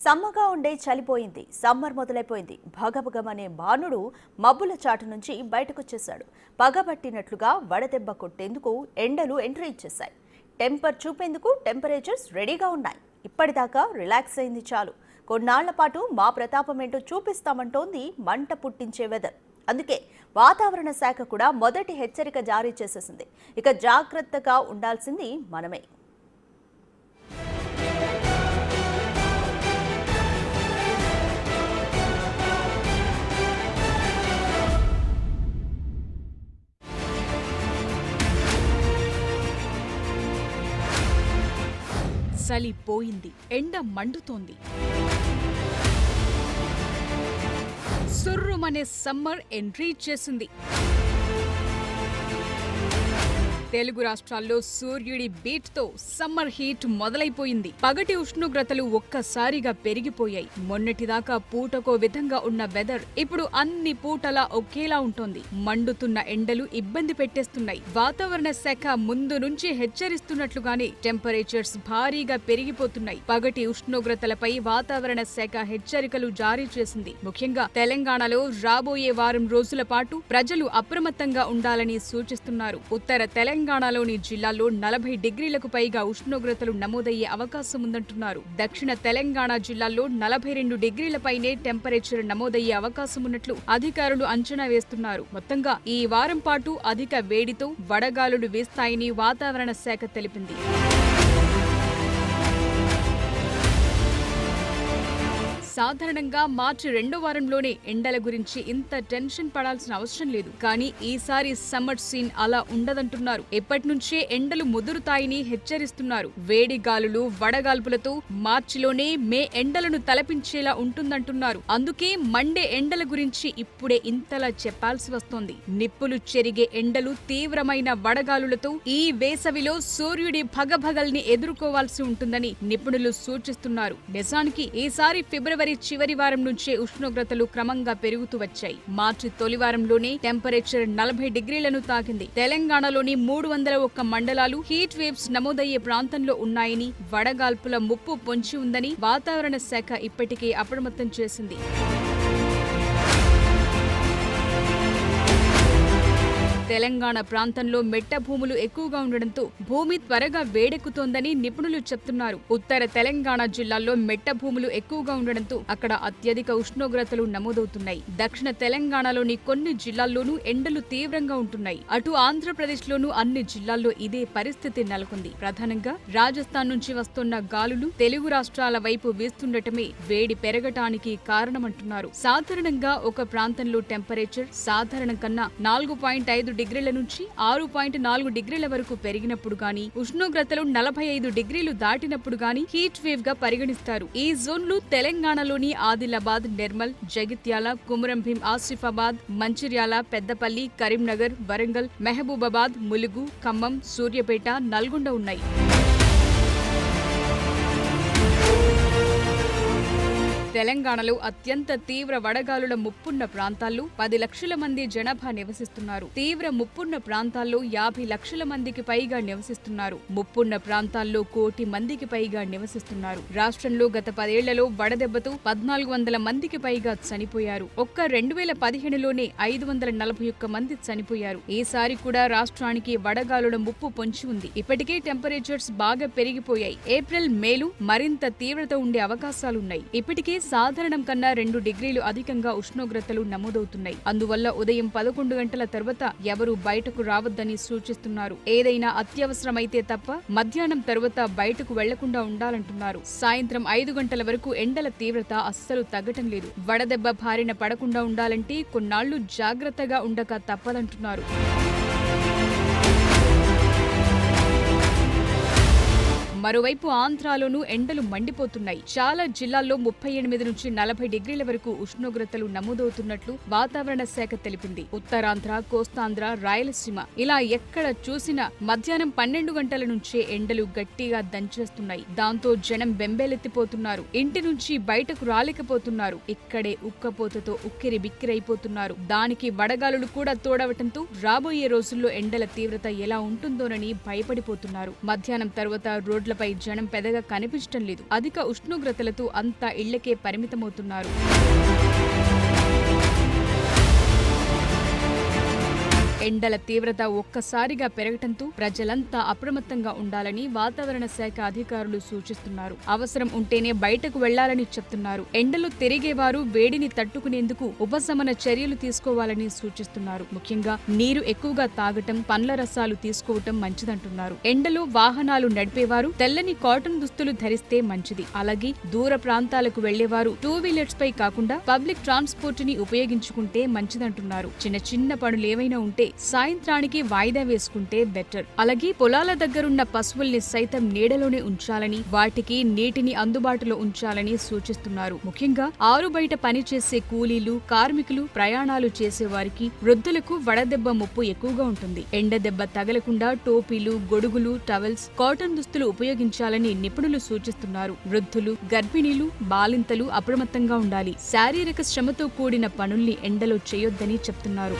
సమ్మగా ఉండే చలిపోయింది. సమ్మర్ మొదలైపోయింది. భగభగమనే బాణుడు మబ్బుల చాటు నుంచి బయటకొచ్చేశాడు. పగబట్టినట్లుగా వడదెబ్బ కొట్టేందుకు ఎండలు ఎంట్రీ ఇచ్చేశాయి. టెంపర్ చూపేందుకు టెంపరేచర్స్ రెడీగా ఉన్నాయి. ఇప్పటిదాకా రిలాక్స్ అయింది చాలు. కొన్నాళ్ల పాటు మా ప్రతాపం ఏంటో చూపిస్తామంటోంది మంట పుట్టించే వెదర్. అందుకే వాతావరణ శాఖ కూడా మొదటి హెచ్చరిక జారీ చేసేసింది. ఇక జాగ్రత్తగా ఉండాల్సింది మనమే. చలి పోయింది, ఎండ మండుతోంది. సుర్రుమనే సమ్మర్ ఎంట్రీ చేసింది. తెలుగు రాష్ట్రాల్లో సూర్యుడి బీట్తో సమ్మర్ హీట్ మొదలైపోయింది. పగటి ఉష్ణోగ్రతలు ఒక్కసారిగా పెరిగిపోయాయి. మొన్నటిదాకా పూటకో విధంగా ఉన్న వెదర్ ఇప్పుడు అన్ని పూటలా ఒకేలా ఉంటోంది. మండుతున్న ఎండలు ఇబ్బంది పెట్టేస్తున్నాయి. వాతావరణ శాఖ ముందు నుంచి హెచ్చరిస్తున్నట్లుగానే టెంపరేచర్స్ భారీగా పెరిగిపోతున్నాయి. పగటి ఉష్ణోగ్రతలపై వాతావరణ శాఖ హెచ్చరికలు జారీ చేసింది. ముఖ్యంగా తెలంగాణలో రాబోయే వారం రోజుల పాటు ప్రజలు అప్రమత్తంగా ఉండాలని సూచిస్తున్నారు. ఉత్తర తెలంగాణలోని జిల్లాల్లో 40 డిగ్రీలకు పైగా ఉష్ణోగ్రతలు నమోదయ్యే అవకాశం ఉందంటున్నారు. దక్షిణ తెలంగాణ జిల్లాల్లో 42 డిగ్రీలపైనే టెంపరేచర్ నమోదయ్యే అవకాశం ఉన్నట్లు అధికారులు అంచనా వేస్తున్నారు. మొత్తంగా ఈ వారం పాటు అధిక వేడితో వడగాలులు వీస్తాయని వాతావరణ శాఖ తెలిపింది. సాధారణంగా మార్చి 2వ వారంలోనే ఎండల గురించి ఇంత టెన్షన్ పడాల్సిన అవసరం లేదు. కానీ ఈసారి సమ్మర్ సీన్ అలా ఉండదంటున్నారు. ఎప్పటినుంచే ఎండలు ముదురుతాయని హెచ్చరిస్తున్నారు. వేడి గాలులు, వడగాల్పులతో మార్చిలోనే మే ఎండలను తలపించేలా ఉంటుందంటున్నారు. అందుకే మండే ఎండల గురించి ఇప్పుడే ఇంతలా చెప్పాల్సి వస్తోంది. నిప్పులు చెరిగే ఎండలు, తీవ్రమైన వడగాలులతో ఈ వేసవిలో సూర్యుడి భగభగల్ని ఎదుర్కోవాల్సి ఉంటుందని నిపుణులు సూచిస్తున్నారు. నిజానికి ఈసారి ఫిబ్రవరి చివరి వారం నుంచే ఉష్ణోగ్రతలు క్రమంగా పెరుగుతూ వచ్చాయి. మార్చి తొలి వారంలోనే టెంపరేచర్ 40 డిగ్రీలను తాకింది. తెలంగాణలోని 301 మండలాలు హీట్ వేవ్స్ నమోదయ్యే ప్రాంతంలో ఉన్నాయని, వడగాల్పుల ముప్పు పొంచి ఉందని వాతావరణ శాఖ ఇప్పటికే అప్రమత్తం చేసింది. తెలంగాణ ప్రాంతంలో మెట్ట భూములు ఎక్కువగా ఉండడంతో భూమి త్వరగా వేడెక్కుతోందని నిపుణులు చెప్తున్నారు. ఉత్తర తెలంగాణ జిల్లాల్లో మెట్ట భూములు ఎక్కువగా ఉండడంతో అక్కడ అత్యధిక ఉష్ణోగ్రతలు నమోదవుతున్నాయి. దక్షిణ తెలంగాణలోని కొన్ని జిల్లాల్లోనూ ఎండలు తీవ్రంగా ఉంటున్నాయి. అటు ఆంధ్రప్రదేశ్లోనూ అన్ని జిల్లాల్లో ఇదే పరిస్థితి నెలకొంది. ప్రధానంగా రాజస్థాన్ నుంచి వస్తున్న గాలులు తెలుగు రాష్ట్రాల వైపు వీస్తుండటమే వేడి పెరగటానికి కారణమంటున్నారు. సాధారణంగా ఒక ప్రాంతంలో టెంపరేచర్ సాధారణం కన్నా 4.5 డిగ్రీల నుంచి 6.4 డిగ్రీల వరకు పెరిగినప్పుడు గాని, ఉష్ణోగ్రతలు 45 డిగ్రీలు దాటినప్పుడు గాని హీట్ వేవ్ గా పరిగణిస్తారు. ఈ జోన్లు తెలంగాణలోని ఆదిలాబాద్, నిర్మల్, జగిత్యాల, కుమురంభీం, ఆసిఫాబాద్, మంచిర్యాల, పెద్దపల్లి, కరీంనగర్, వరంగల్, మహబూబాబాద్, ములుగు, ఖమ్మం, సూర్యాపేట, నల్గొండ ఉన్నాయి. తెలంగాణలో అత్యంత తీవ్ర వడగాలుల ముప్పున్న ప్రాంతాల్లో 10 లక్షల మంది జనాభా నివసిస్తున్నారు. తీవ్ర ముప్పున్న ప్రాంతాల్లో 50 లక్షల మందికి పైగా నివసిస్తున్నారు. ముప్పున్న ప్రాంతాల్లో 1 కోటి మందికి పైగా నివసిస్తున్నారు. రాష్ట్రంలో గత 10 ఏళ్లలో వడదెబ్బతో 1400 మందికి పైగా చనిపోయారు. ఒక్క 2015లోనే 541 మంది చనిపోయారు. ఈసారి కూడా రాష్ట్రానికి వడగాలుల ముప్పు పొంచి ఉంది. ఇప్పటికే టెంపరేచర్స్ బాగా పెరిగిపోయాయి. ఏప్రిల్, మేలు మరింత తీవ్రత ఉండే అవకాశాలున్నాయి. ఇప్పటికే సాధారణం కన్నా 2 డిగ్రీలు అధికంగా ఉష్ణోగ్రతలు నమోదవుతున్నాయి. అందువల్ల ఉదయం 11 గంటల తర్వాత ఎవరూ బయటకు రావద్దని సూచిస్తున్నారు. ఏదైనా అత్యవసరమైతే తప్ప మధ్యాహ్నం తర్వాత బయటకు వెళ్లకుండా ఉండాలంటున్నారు. సాయంత్రం 5 గంటల వరకు ఎండల తీవ్రత అస్సలు తగ్గటం లేదు. వడదెబ్బ బారిన పడకుండా ఉండాలంటే కొన్నాళ్లు జాగ్రత్తగా ఉండక తప్పదంటున్నారు. మరోవైపు ఆంధ్రాలోనూ ఎండలు మండిపోతున్నాయి. చాలా జిల్లాల్లో 38 నుంచి 40 డిగ్రీల వరకు ఉష్ణోగ్రతలు నమోదవుతున్నట్లు వాతావరణ శాఖ తెలిపింది. ఉత్తరాంధ్ర, కోస్తాంధ్ర, రాయలసీమ ఇలా ఎక్కడ చూసినా మధ్యాహ్నం 12 గంటల నుంచే ఎండలు గట్టిగా దంచేస్తున్నాయి. దాంతో జనం బెంబేలెత్తిపోతున్నారు. ఇంటి నుంచి బయటకు రాలేకపోతున్నారు. ఇక్కడే ఉక్కపోతతో ఉక్కిరి బిక్కిరైపోతున్నారు. దానికి వడగాలులు కూడా తోడవటంతో రాబోయే రోజుల్లో ఎండల తీవ్రత ఎలా ఉంటుందోనని భయపడిపోతున్నారు. మధ్యాహ్నం తర్వాత రోడ్ల రోడ్లపై జనం పెద్దగా కనిపించడం లేదు. అధిక ఉష్ణోగ్రతలతో అంతా ఇళ్లకే పరిమితమవుతున్నారు. ఎండల తీవ్రత ఒక్కసారిగా పెరగటంతో ప్రజలంతా అప్రమత్తంగా ఉండాలని వాతావరణ శాఖ అధికారులు సూచిస్తున్నారు. అవసరం ఉంటేనే బయటకు వెళ్లాలని చెప్తున్నారు. ఎండలు తిరిగేవారు వేడిని తట్టుకునేందుకు ఉపశమన చర్యలు తీసుకోవాలని సూచిస్తున్నారు. ముఖ్యంగా నీరు ఎక్కువగా తాగటం, పండ్ల రసాలు తీసుకోవటం మంచిదంటున్నారు. ఎండలో వాహనాలు నడిపేవారు తెల్లని కాటన్ దుస్తులు ధరిస్తే మంచిది. అలాగే దూర ప్రాంతాలకు వెళ్లేవారు 2 వీలర్స్ పై కాకుండా పబ్లిక్ ట్రాన్స్పోర్ట్ ని ఉపయోగించుకుంటే మంచిదంటున్నారు. చిన్న చిన్న పనులేవైనా ఉంటే సాయంత్రానికి వాయిదా వేసుకుంటే బెటర్. అలాగే పొలాల దగ్గరున్న పశువుల్ని సైతం నీడలోనే ఉంచాలని, వాటికి నీటిని అందుబాటులో ఉంచాలని సూచిస్తున్నారు. ముఖ్యంగా ఆరు బయట పనిచేసే కూలీలు, కార్మికులు, ప్రయాణాలు చేసేవారికి, వృద్ధులకు వడదెబ్బ ముప్పు ఎక్కువగా ఉంటుంది. ఎండ దెబ్బ తగలకుండా టోపీలు, గొడుగులు, టవల్స్, కాటన్ దుస్తులు ఉపయోగించాలని నిపుణులు సూచిస్తున్నారు. వృద్ధులు, గర్భిణీలు, బాలింతలు అప్రమత్తంగా ఉండాలి. శారీరక శ్రమతో కూడిన పనుల్ని ఎండలో చేయొద్దని చెప్తున్నారు.